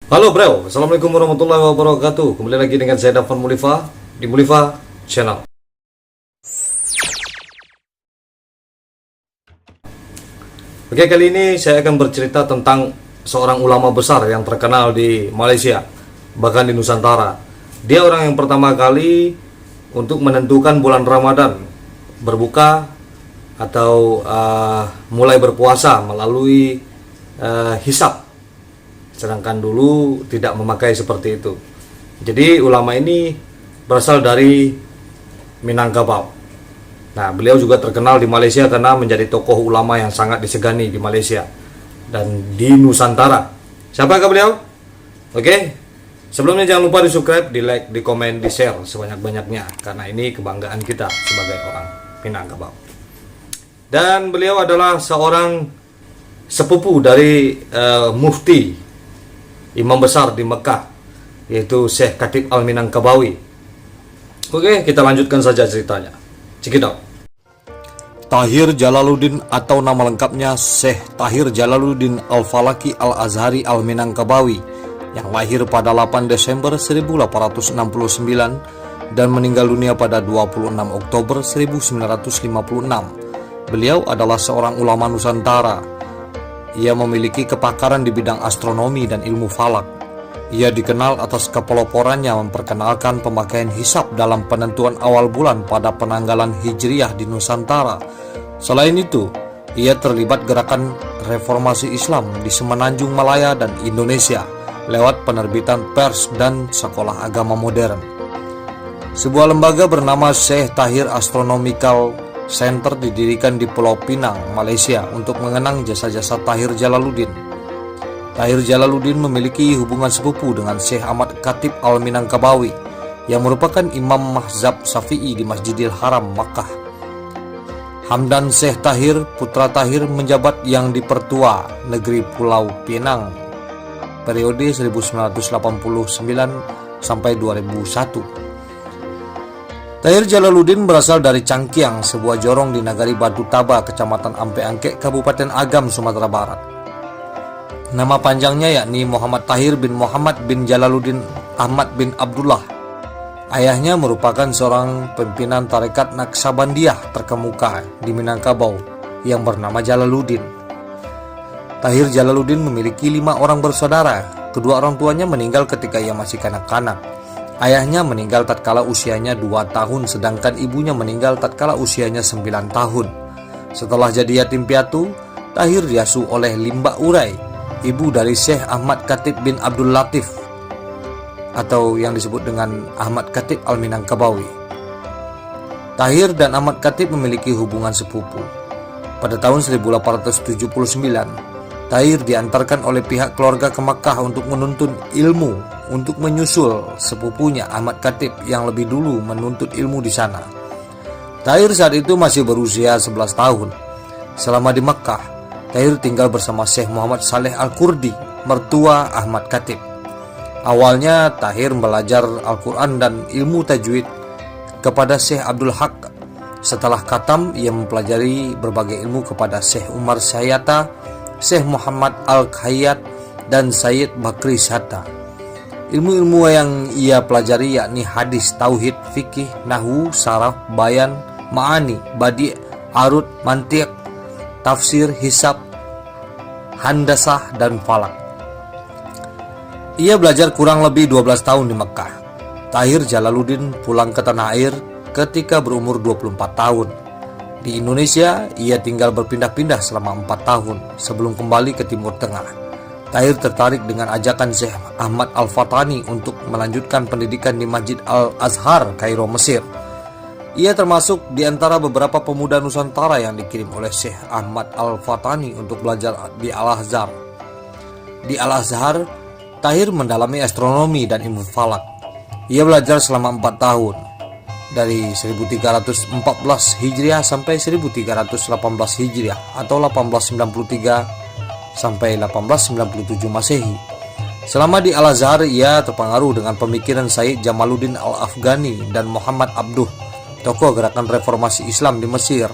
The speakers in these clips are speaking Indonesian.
Halo bro, assalamualaikum warahmatullahi wabarakatuh. Kembali lagi dengan saya Dafan Mulifa di Mulifa Channel. Oke, kali ini saya akan bercerita tentang seorang ulama besar yang terkenal di Malaysia, bahkan di Nusantara. Dia orang yang pertama kali untuk menentukan bulan Ramadan, berbuka atau mulai berpuasa melalui hisab. Sedangkan dulu tidak memakai seperti itu. Jadi ulama ini berasal dari Minangkabau. Nah, beliau juga terkenal di Malaysia karena menjadi tokoh ulama yang sangat disegani di Malaysia dan di Nusantara. Siapakah beliau? Oke, sebelumnya jangan lupa di subscribe, di like, di komen, di share sebanyak-banyaknya, karena ini kebanggaan kita sebagai orang Minangkabau. Dan beliau adalah seorang sepupu dari mufti imam besar di Mekah, yaitu Syekh Khatib Al-Minangkabawi. Oke, kita lanjutkan saja ceritanya. Check it out. Tahir Jalaluddin atau nama lengkapnya Syekh Tahir Jalaluddin Al-Falaki Al-Azhari Al-Minangkabawi, yang lahir pada 8 Desember 1869 dan meninggal dunia pada 26 Oktober 1956. Beliau adalah seorang ulama Nusantara. Ia memiliki kepakaran di bidang astronomi dan ilmu falak. Ia dikenal atas kepeloporannya memperkenalkan pemakaian hisab dalam penentuan awal bulan pada penanggalan Hijriah di Nusantara. Selain itu, ia terlibat gerakan reformasi Islam di Semenanjung Malaya dan Indonesia lewat penerbitan pers dan sekolah agama modern. Sebuah lembaga bernama Syekh Tahir Astronomical Center didirikan di Pulau Pinang, Malaysia untuk mengenang jasa-jasa Tahir Jalaluddin. Tahir Jalaluddin memiliki hubungan sepupu dengan Syekh Ahmad Khatib Al-Minangkabawi yang merupakan imam mazhab Syafi'i di Masjidil Haram, Makkah. Hamdan Syekh Tahir, putra Tahir, menjabat yang dipertua negeri Pulau Pinang periode 1989 sampai 2001. Tahir Jalaluddin berasal dari Cangkiang, sebuah jorong di Nagari Batu Taba, Kecamatan Ampe Angkek, Kabupaten Agam, Sumatera Barat. Nama panjangnya yakni Muhammad Tahir bin Muhammad bin Jalaluddin Ahmad bin Abdullah. Ayahnya merupakan seorang pimpinan tarekat Naksabandiyah terkemuka di Minangkabau yang bernama Jalaluddin. Tahir Jalaluddin memiliki 5 orang bersaudara. Kedua orang tuanya meninggal ketika ia masih kanak-kanak. Ayahnya meninggal tatkala usianya 2 tahun, sedangkan ibunya meninggal tatkala usianya 9 tahun. Setelah jadi yatim piatu, Tahir diasuh oleh Limba Urai, ibu dari Syekh Ahmad Khatib bin Abdul Latif, atau yang disebut dengan Ahmad Khatib Al-Minangkabawi. Tahir dan Ahmad Khatib memiliki hubungan sepupu. Pada tahun 1879, Tahir diantarkan oleh pihak keluarga ke Makkah untuk menuntut ilmu, untuk menyusul sepupunya Ahmad Khatib yang lebih dulu menuntut ilmu di sana. Tahir saat itu masih berusia 11 tahun. Selama di Makkah, Tahir tinggal bersama Syekh Muhammad Saleh Al-Kurdi, mertua Ahmad Khatib. Awalnya Tahir belajar Al-Quran dan ilmu tajwid kepada Syekh Abdul Haq. Setelah khatam, ia mempelajari berbagai ilmu kepada Syekh Umar Syayata, Syekh Muhammad Al-Khayyat, dan Sayyid Bakri Shatta. Ilmu-ilmu yang ia pelajari yakni hadis, tauhid, fikih, nahwu, saraf, bayan, ma'ani, badi', arud, mantiq, tafsir, hisab, handasah, dan falak. Ia belajar kurang lebih 12 tahun di Mekah. Tahir Jalaluddin pulang ke tanah air ketika berumur 24 tahun. Di Indonesia, ia tinggal berpindah-pindah selama 4 tahun sebelum kembali ke Timur Tengah. Tahir tertarik dengan ajakan Syekh Ahmad Al-Fatani untuk melanjutkan pendidikan di Masjid Al-Azhar, Kairo, Mesir. Ia termasuk di antara beberapa pemuda Nusantara yang dikirim oleh Syekh Ahmad Al-Fatani untuk belajar di Al-Azhar. Di Al-Azhar, Tahir mendalami astronomi dan ilmu falak. Ia belajar selama 4 tahun, dari 1314 Hijriah sampai 1318 Hijriah atau 1893 sampai 1897 Masehi. Selama di Al-Azhar, ia terpengaruh dengan pemikiran Sayyid Jamaluddin Al-Afghani dan Muhammad Abduh, tokoh gerakan reformasi Islam di Mesir.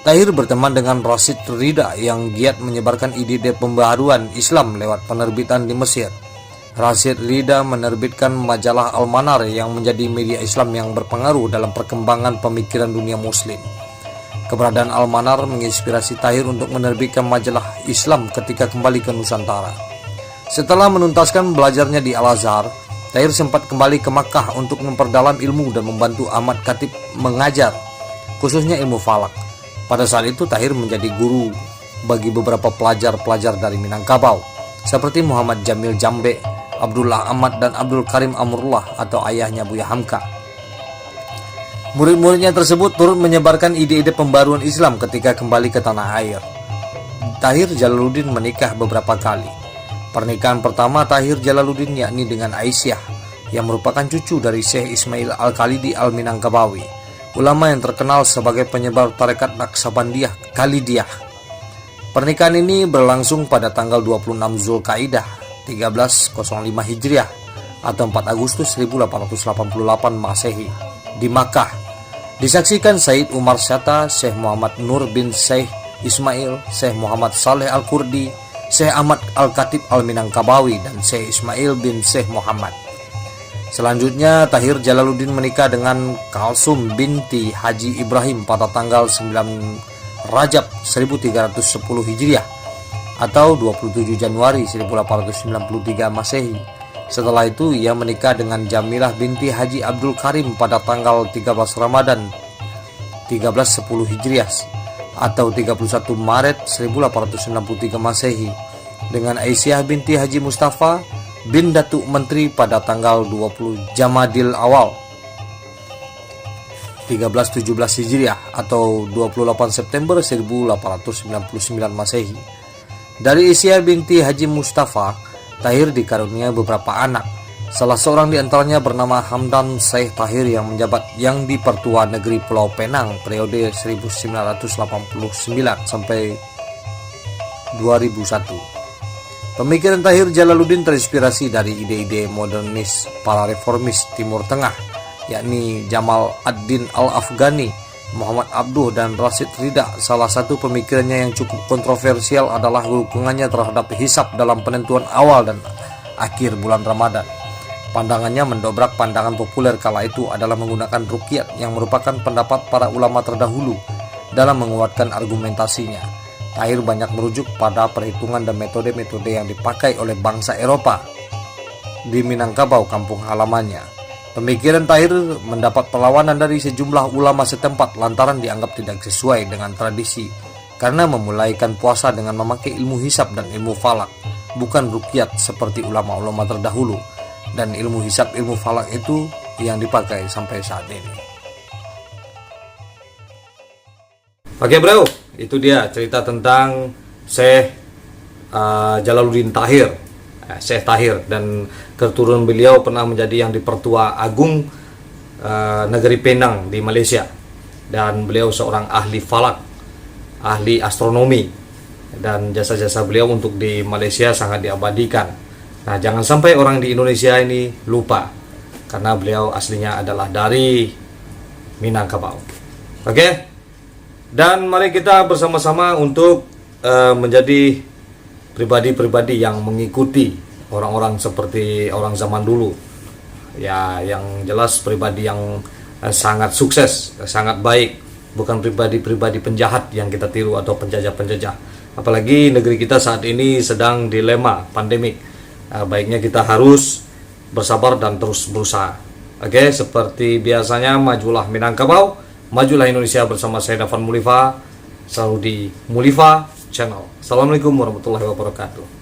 Tahir berteman dengan Rashid Rida yang giat menyebarkan ide-ide pembaharuan Islam lewat penerbitan di Mesir. Rashid Ridha menerbitkan majalah Al-Manar yang menjadi media Islam yang berpengaruh dalam perkembangan pemikiran dunia muslim. Keberadaan Al-Manar menginspirasi Tahir untuk menerbitkan majalah Islam ketika kembali ke Nusantara. Setelah menuntaskan belajarnya di Al-Azhar, Tahir sempat kembali ke Makkah untuk memperdalam ilmu dan membantu Ahmad Khatib mengajar, khususnya ilmu falak. Pada saat itu Tahir menjadi guru bagi beberapa pelajar-pelajar dari Minangkabau, seperti Muhammad Jamil Jambe, Abdullah Ahmad, dan Abdul Karim Amrullah atau ayahnya Buya Hamka. Murid-muridnya tersebut turut menyebarkan ide-ide pembaruan Islam ketika kembali ke tanah air. Tahir Jalaluddin menikah beberapa kali. Pernikahan pertama Tahir Jalaluddin yakni dengan Aisyah, yang merupakan cucu dari Syekh Ismail Al-Khalidi Al-Minangkabawi, ulama yang terkenal sebagai penyebar tarekat Naqsabandiyah Khalidiyah. Pernikahan ini berlangsung pada tanggal 26 Zulkaidah 1305 Hijriah atau 4 Agustus 1888 Masehi di Makkah. Disaksikan Said Umar Syatta, Syekh Muhammad Nur bin Syekh Ismail, Syekh Muhammad Saleh Al-Kurdi, Syekh Ahmad Al-Khatib Al-Minangkabawi, dan Syekh Ismail bin Syekh Muhammad. Selanjutnya Tahir Jalaluddin menikah dengan Kalsum binti Haji Ibrahim pada tanggal 9 Rajab 1310 Hijriah atau 27 Januari 1893 Masehi. Setelah itu ia menikah dengan Jamilah binti Haji Abdul Karim pada tanggal 13 Ramadan 1310 Hijriah atau 31 Maret 1893 Masehi, dengan Aisyah binti Haji Mustafa bin Datuk Menteri pada tanggal 20 Jamadil Awal 1317 Hijriah atau 28 September 1899 Masehi. Dari Aisyah binti Haji Mustafa, Tahir dikaruniai beberapa anak. Salah seorang di antaranya bernama Hamdan Syekh Tahir yang menjabat yang di Pertua Negeri Pulau Penang periode 1989 sampai 2001. Pemikiran Tahir Jalaluddin terinspirasi dari ide-ide modernis para reformis Timur Tengah, yakni Jamal ad-Din Al-Afghani, Muhammad Abduh, dan Rashid Ridha. Salah satu pemikirannya yang cukup kontroversial adalah dukungannya terhadap hisab dalam penentuan awal dan akhir bulan Ramadan. Pandangannya mendobrak pandangan populer kala itu adalah menggunakan ruqyat yang merupakan pendapat para ulama terdahulu dalam menguatkan argumentasinya. Tahir banyak merujuk pada perhitungan dan metode-metode yang dipakai oleh bangsa Eropa di Minangkabau, kampung halamannya. Pemikiran Tahir mendapat perlawanan dari sejumlah ulama setempat lantaran dianggap tidak sesuai dengan tradisi, karena memulaikan puasa dengan memakai ilmu hisab dan ilmu falak, bukan ruqyat seperti ulama-ulama terdahulu, dan ilmu hisab ilmu falak itu yang dipakai sampai saat ini. Oke bro, itu dia cerita tentang Syekh Jalaluddin Tahir, Syekh Tahir, dan keturunan beliau pernah menjadi yang di Pertua Agung negeri Penang di Malaysia, dan beliau seorang ahli falak, ahli astronomi, dan jasa-jasa beliau untuk di Malaysia sangat diabadikan. Nah, jangan sampai orang di Indonesia ini lupa, karena beliau aslinya adalah dari Minangkabau. Oke, dan mari kita bersama-sama untuk menjadi pribadi-pribadi yang mengikuti orang-orang seperti orang zaman dulu, ya, yang jelas pribadi yang sangat sukses, sangat baik, bukan pribadi-pribadi penjahat yang kita tiru atau penjajah-penjajah. Apalagi negeri kita saat ini sedang dilema pandemik. Baiknya kita harus bersabar dan terus berusaha. Oke, seperti biasanya, majulah Minangkabau, majulah Indonesia bersama saya Dafan Mulifa, selalu di Mulifa Channel. Assalamualaikum warahmatullahi wabarakatuh.